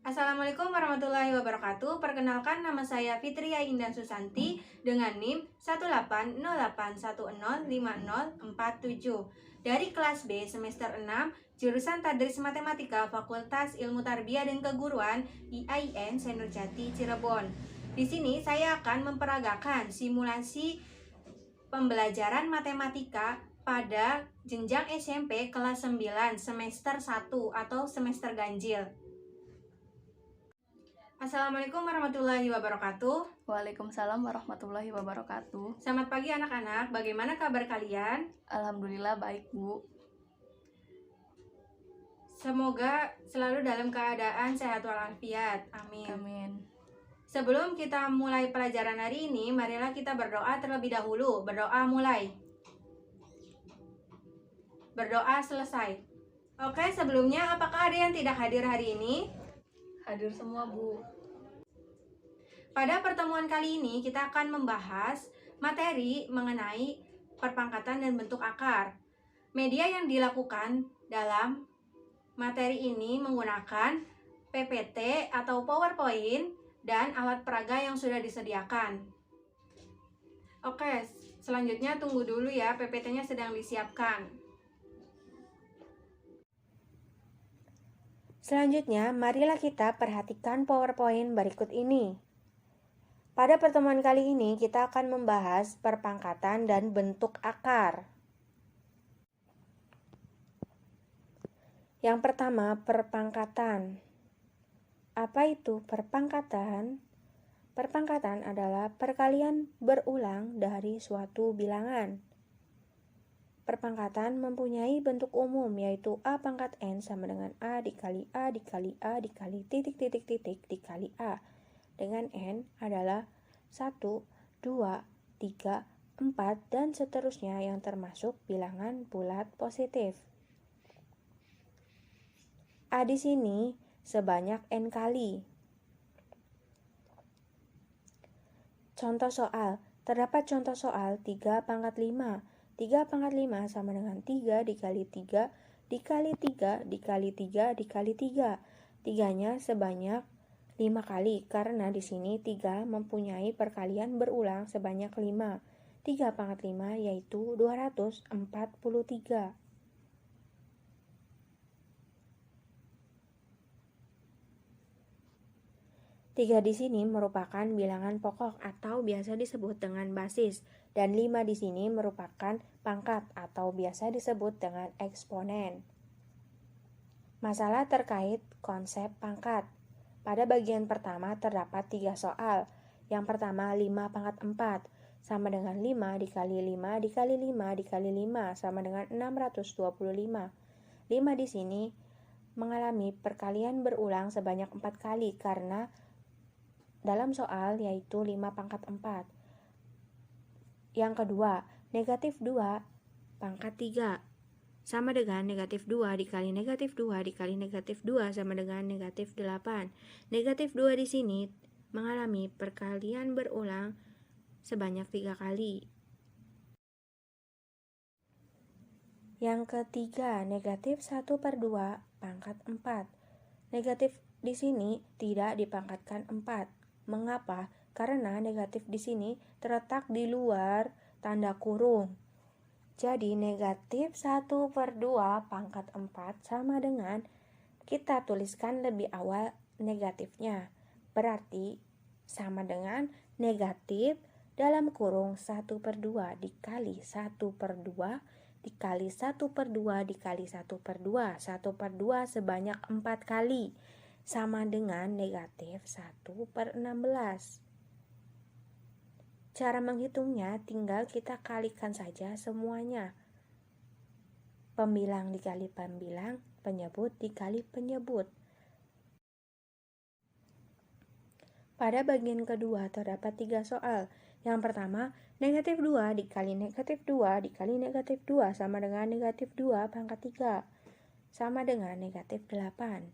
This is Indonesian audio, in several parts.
Assalamualaikum warahmatullahi wabarakatuh. Perkenalkan, nama saya Fitria Indah Susanti dengan NIM 18081050047 dari kelas B semester 6 jurusan Tadris Matematika Fakultas Ilmu Tarbiyah dan Keguruan IAIN Senurjati Cirebon. Di sini saya akan memperagakan simulasi pembelajaran matematika pada jenjang SMP kelas 9 semester 1 atau semester ganjil. Assalamualaikum warahmatullahi wabarakatuh. Waalaikumsalam warahmatullahi wabarakatuh. Selamat pagi anak-anak, bagaimana kabar kalian? Alhamdulillah baik, Bu. Semoga selalu dalam keadaan sehat walafiat. Amin. Amin. Sebelum kita mulai pelajaran hari ini, marilah kita berdoa terlebih dahulu. Berdoa mulai. Berdoa selesai. Oke, sebelumnya apakah ada yang tidak hadir hari ini? Hadir semua, Bu. Pada pertemuan kali ini kita akan membahas materi mengenai perpangkatan dan bentuk akar. Media yang dilakukan dalam materi ini menggunakan PPT atau PowerPoint dan alat peraga yang sudah disediakan. Oke, selanjutnya tunggu dulu ya, PPT-nya sedang disiapkan. Selanjutnya, marilah kita perhatikan PowerPoint berikut ini. Pada pertemuan kali ini, kita akan membahas perpangkatan dan bentuk akar. Yang pertama, perpangkatan. Apa itu perpangkatan? Perpangkatan adalah perkalian berulang dari suatu bilangan. Perpangkatan mempunyai bentuk umum, yaitu A pangkat N sama dengan A dikali A dikali A dikali titik titik titik dikali A. Dengan N adalah 1, 2, 3, 4, dan seterusnya yang termasuk bilangan bulat positif. A di sini sebanyak N kali. Contoh soal. Terdapat contoh soal 3 pangkat 5. 3 pangkat 5 sama dengan 3 dikali 3 dikali 3 dikali 3 dikali 3. 3-nya sebanyak 5 kali, karena di sini 3 mempunyai perkalian berulang sebanyak 5. 3 pangkat 5 yaitu 243. Tiga di sini merupakan bilangan pokok atau biasa disebut dengan basis, dan 5 di sini merupakan pangkat atau biasa disebut dengan eksponen. Masalah terkait konsep pangkat. Pada bagian pertama terdapat 3 soal. Yang pertama 5 pangkat 4 sama dengan 5 dikali 5 dikali 5 dikali 5 sama dengan 625. 5 di sini mengalami perkalian berulang sebanyak 4 kali karena dalam soal yaitu 5 pangkat 4. Yang kedua, negatif 2 pangkat 3 sama dengan negatif 2 dikali negatif 2 dikali negatif 2 sama dengan negatif 8. Negatif 2 di sini mengalami perkalian berulang sebanyak 3 kali. Yang ketiga, negatif 1/2 pangkat 4. Negatif di sini tidak dipangkatkan 4. Mengapa? Karena negatif di sini terletak di luar tanda kurung. Jadi negatif 1/2 pangkat 4 sama dengan, kita tuliskan lebih awal negatifnya. Berarti sama dengan negatif dalam kurung 1/2 dikali 1/2 dikali 1/2 dikali 1/2. 1/2 sebanyak 4 kali. Sama dengan negatif 1/16. Cara menghitungnya tinggal kita kalikan saja semuanya. Pembilang dikali pembilang, penyebut dikali penyebut. Pada bagian kedua terdapat 3 soal. Yang pertama, negatif 2 dikali negatif 2 dikali negatif 2 sama dengan negatif 2 pangkat 3 sama dengan negatif 8.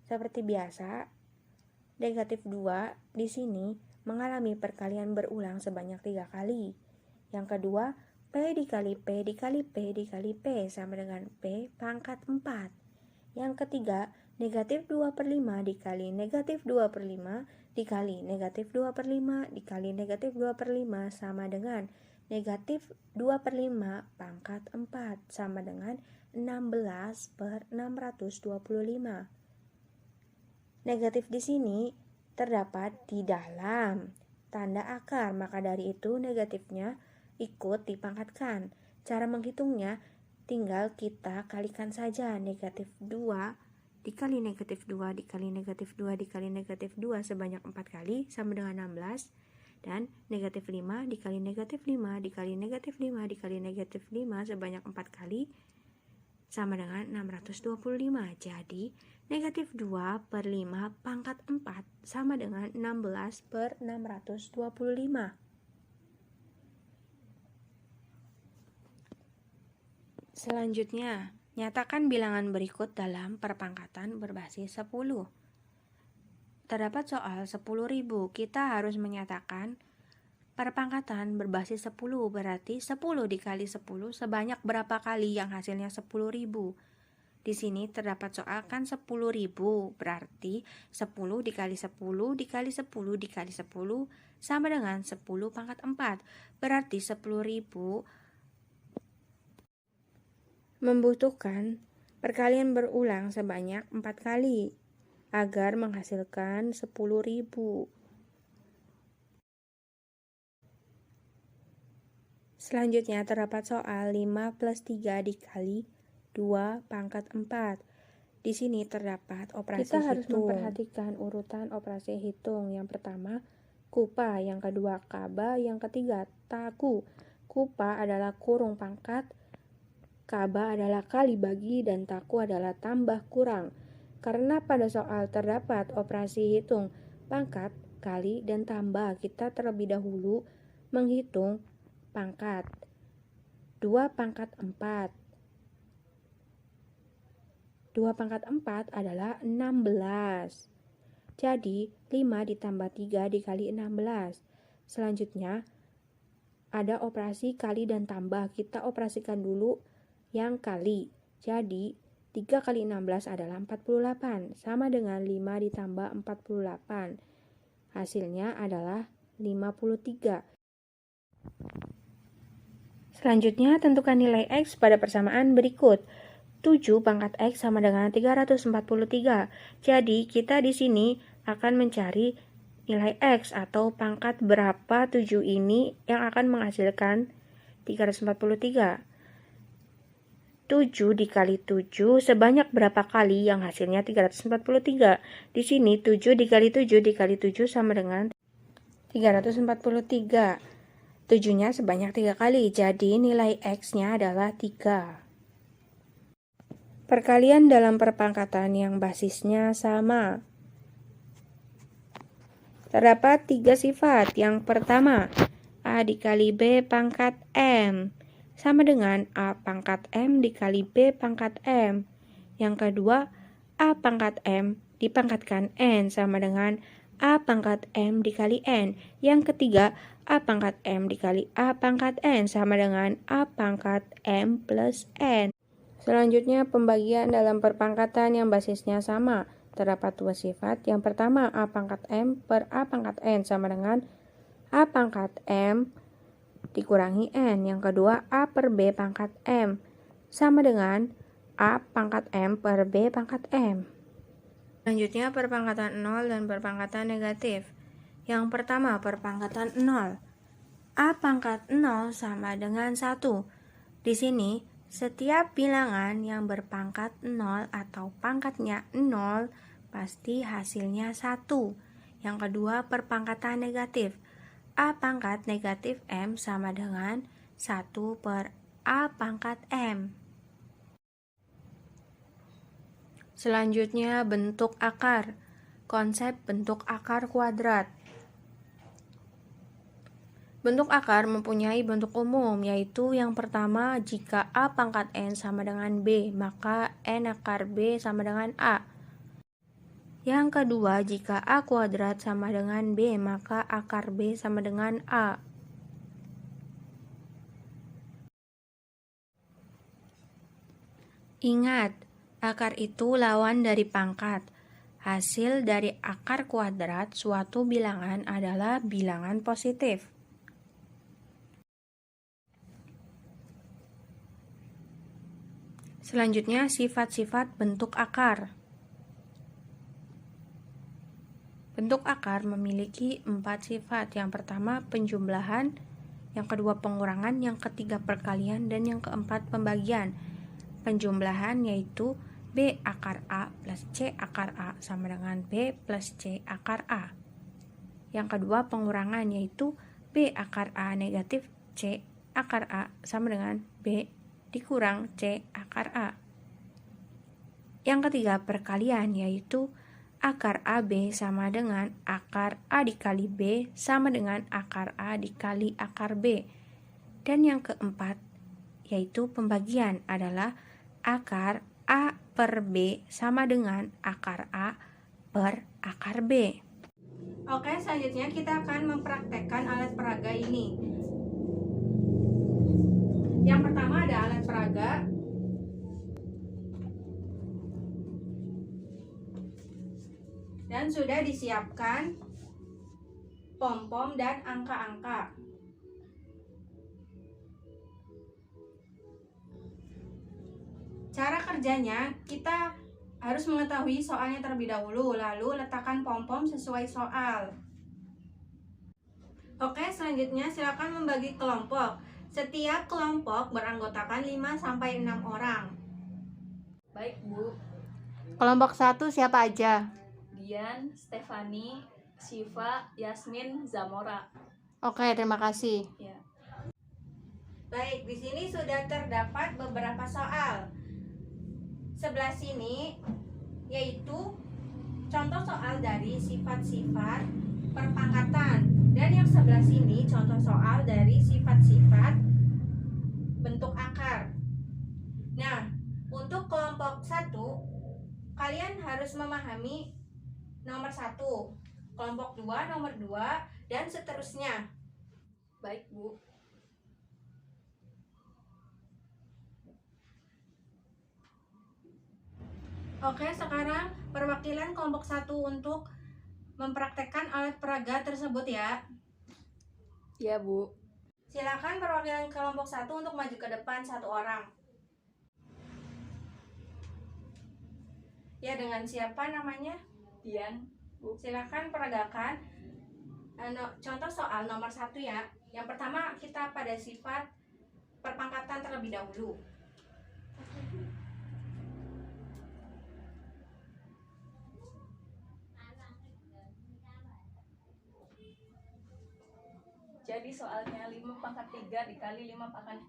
Seperti biasa, negatif 2 di sini mengalami perkalian berulang sebanyak 3 kali. Yang kedua, P dikali P dikali P dikali P sama dengan P pangkat 4. Yang ketiga, Negatif 2 per 5 dikali negatif 2 per 5 dikali negatif 2 per 5 dikali negatif 2 per 5 sama dengan negatif 2 per 5 pangkat 4 sama dengan 16 per 625. Negatif di sini terdapat di dalam tanda akar, maka dari itu negatifnya ikut dipangkatkan. Cara menghitungnya tinggal kita kalikan saja negatif 2 dikali negatif 2 dikali negatif 2 dikali negatif 2 sebanyak 4 kali sama dengan 16, dan negatif 5 dikali negatif 5 dikali negatif 5 dikali negatif 5 sebanyak 4 kali sama dengan 625. Jadi negatif 2 per 5 pangkat 4 sama dengan 16 per 625. Selanjutnya, nyatakan bilangan berikut dalam perpangkatan berbasis 10. Terdapat soal 10.000. Kita harus menyatakan perpangkatan berbasis 10, berarti 10 dikali 10 sebanyak berapa kali yang hasilnya 10.000. Di sini terdapat soal kan 10.000, berarti 10 dikali 10 dikali 10 dikali 10 sama dengan 10 pangkat 4. Berarti 10.000 membutuhkan perkalian berulang sebanyak 4 kali agar menghasilkan 10.000. Selanjutnya terdapat soal 5 plus 3 dikali 2 pangkat 4. Di sini terdapat operasi hitung. Kita harus memperhatikan urutan operasi hitung. Yang pertama, kupa, yang kedua, kaba, yang ketiga, taku. Kupa adalah kurung pangkat, kaba adalah kali bagi, dan taku adalah tambah kurang. Karena pada soal terdapat operasi hitung pangkat, kali, dan tambah, kita terlebih dahulu menghitung pangkat. 2 pangkat 4. 2 pangkat 4 adalah 16. Jadi 5 ditambah 3 dikali 16. Selanjutnya ada operasi kali dan tambah. Kita operasikan dulu yang kali. Jadi 3 kali 16 adalah 48, sama dengan 5 ditambah 48. Hasilnya adalah 53. Selanjutnya tentukan nilai X pada persamaan berikut. 7 pangkat X sama dengan 343. Jadi kita di sini akan mencari nilai X atau pangkat berapa 7 ini yang akan menghasilkan 343. 7 dikali 7 sebanyak berapa kali yang hasilnya 343. Di sini 7 dikali 7 dikali 7 sama dengan 343. 7-nya sebanyak 3 kali, jadi nilai X-nya adalah 3. Perkalian dalam perpangkatan yang basisnya sama. Terdapat 3 sifat. Yang pertama, A dikali B pangkat M sama dengan A pangkat M dikali B pangkat M. Yang kedua, A pangkat M dipangkatkan N sama dengan A pangkat M dikali N. Yang ketiga, A pangkat M dikali A pangkat N sama dengan A pangkat M plus N. Selanjutnya, pembagian dalam perpangkatan yang basisnya sama. Terdapat 2 sifat. Yang pertama, A pangkat M per A pangkat N sama dengan A pangkat M dikurangi N. Yang kedua, A per B pangkat M sama dengan A pangkat M per B pangkat M. Selanjutnya, perpangkatan 0 dan perpangkatan negatif. Yang pertama, perpangkatan 0. A pangkat 0 sama dengan 1. Di sini, setiap bilangan yang berpangkat 0 atau pangkatnya 0 pasti hasilnya 1. Yang kedua, perpangkatan negatif. A pangkat negatif M sama dengan 1 per A pangkat M. Selanjutnya, bentuk akar. Konsep bentuk akar kuadrat. Bentuk akar mempunyai bentuk umum, yaitu yang pertama, jika A pangkat N sama dengan B, maka N akar B sama dengan A. Yang kedua, jika A kuadrat sama dengan B, maka akar B sama dengan A. Ingat, Akar itu lawan dari pangkat. Hasil dari akar kuadrat suatu bilangan adalah bilangan positif. Selanjutnya, sifat-sifat bentuk akar. Bentuk akar memiliki 4 sifat. Yang pertama, penjumlahan. Yang kedua, pengurangan. Yang ketiga, perkalian. Dan yang keempat, pembagian. Penjumlahan yaitu B akar A plus C akar A sama dengan B plus C akar A. Yang kedua, pengurangan yaitu B akar A negatif C akar A sama dengan B dikurang C akar A. Yang ketiga, perkalian yaitu akar AB sama dengan akar A dikali B sama dengan akar A dikali akar B. Dan yang keempat, yaitu pembagian adalah akar A per B sama dengan akar A per akar B. Oke, selanjutnya kita akan mempraktekkan alat peraga ini. Yang pertama ada alat peraga. Dan sudah disiapkan pom-pom dan angka-angka. Cara kerjanya, kita harus mengetahui soalnya terlebih dahulu, lalu letakkan pom-pom sesuai soal. Oke, selanjutnya silakan membagi kelompok. Setiap kelompok beranggotakan 5-6 orang. Baik, Bu. Kelompok 1 siapa aja? Dian, Stefani, Syifa, Yasmin, Zamora. Oke, terima kasih. Ya. Baik, di sini sudah terdapat beberapa soal. Sebelah sini yaitu contoh soal dari sifat-sifat perpangkatan, dan yang sebelah sini contoh soal dari sifat-sifat bentuk akar. Nah, untuk kelompok 1 kalian harus memahami nomor 1, kelompok 2 nomor 2, dan seterusnya. Baik, Bu. Oke, sekarang perwakilan kelompok 1 untuk mempraktekkan alat peraga tersebut ya. Ya, Bu. Silakan perwakilan kelompok 1 untuk maju ke depan 1 orang. Ya, dengan siapa namanya? Dian, Bu. Silakan peragakan contoh soal nomor 1 ya. Yang pertama kita pada sifat perpangkatan terlebih dahulu. Jadi soalnya 5 pangkat 3 dikali 5 pangkat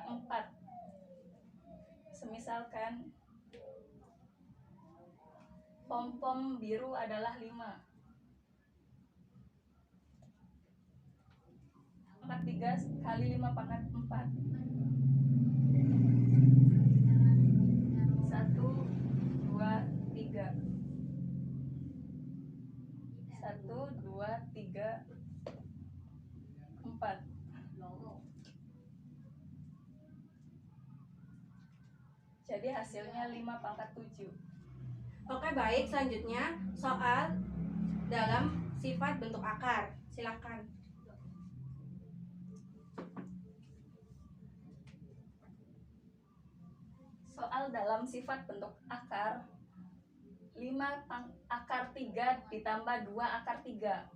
4. Semisalkan pom-pom biru adalah 5. Pangkat 3 kali 5 pangkat 4. 1, 2, 3. 1, 2, 3, 4. Jadi hasilnya 5 pangkat 7. Oke, baik, selanjutnya soal dalam sifat bentuk akar. Silakan. Soal dalam sifat bentuk akar, 5 akar 3 ditambah 2 akar 3.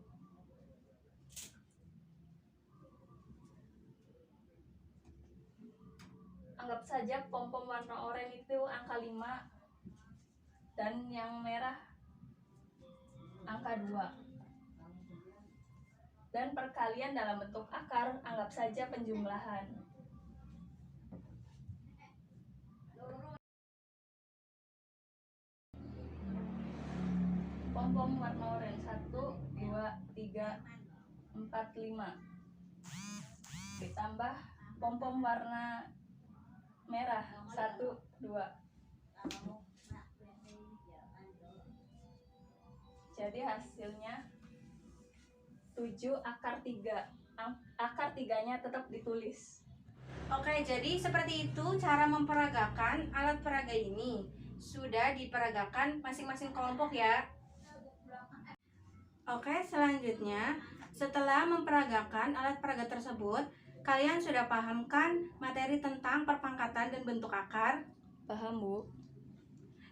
Anggap saja pom-pom warna oranye itu angka 5 dan yang merah angka 2. Dan perkalian dalam bentuk akar, anggap saja penjumlahan. Pom-pom warna oranye 1, 2, 3, 4, 5 ditambah pom-pom warna merah 1, 2. Jadi hasilnya 7 akar 3. Akar 3-nya tetap ditulis. Oke, jadi seperti itu cara memperagakan alat peraga ini. sudah diperagakan masing-masing kelompok ya. Oke, selanjutnya setelah memperagakan alat peraga tersebut, kalian sudah paham kan materi tentang perpangkatan dan bentuk akar? Paham, Bu?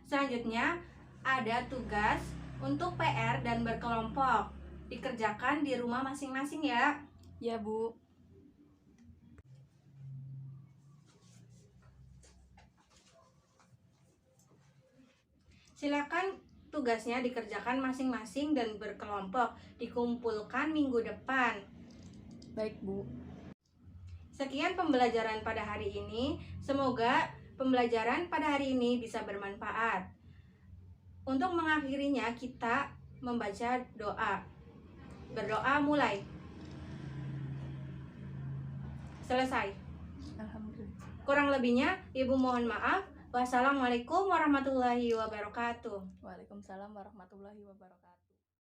Selanjutnya ada tugas untuk PR dan berkelompok. Dikerjakan di rumah masing-masing ya. Ya, Bu. Silakan tugasnya dikerjakan masing-masing dan berkelompok. Dikumpulkan minggu depan. Baik, Bu. Sekian pembelajaran pada hari ini. Semoga pembelajaran pada hari ini bisa bermanfaat. Untuk mengakhirinya kita membaca doa. Berdoa mulai. Selesai. Alhamdulillah. Kurang lebihnya Ibu mohon maaf. Wassalamualaikum warahmatullahi wabarakatuh. Waalaikumsalam warahmatullahi wabarakatuh.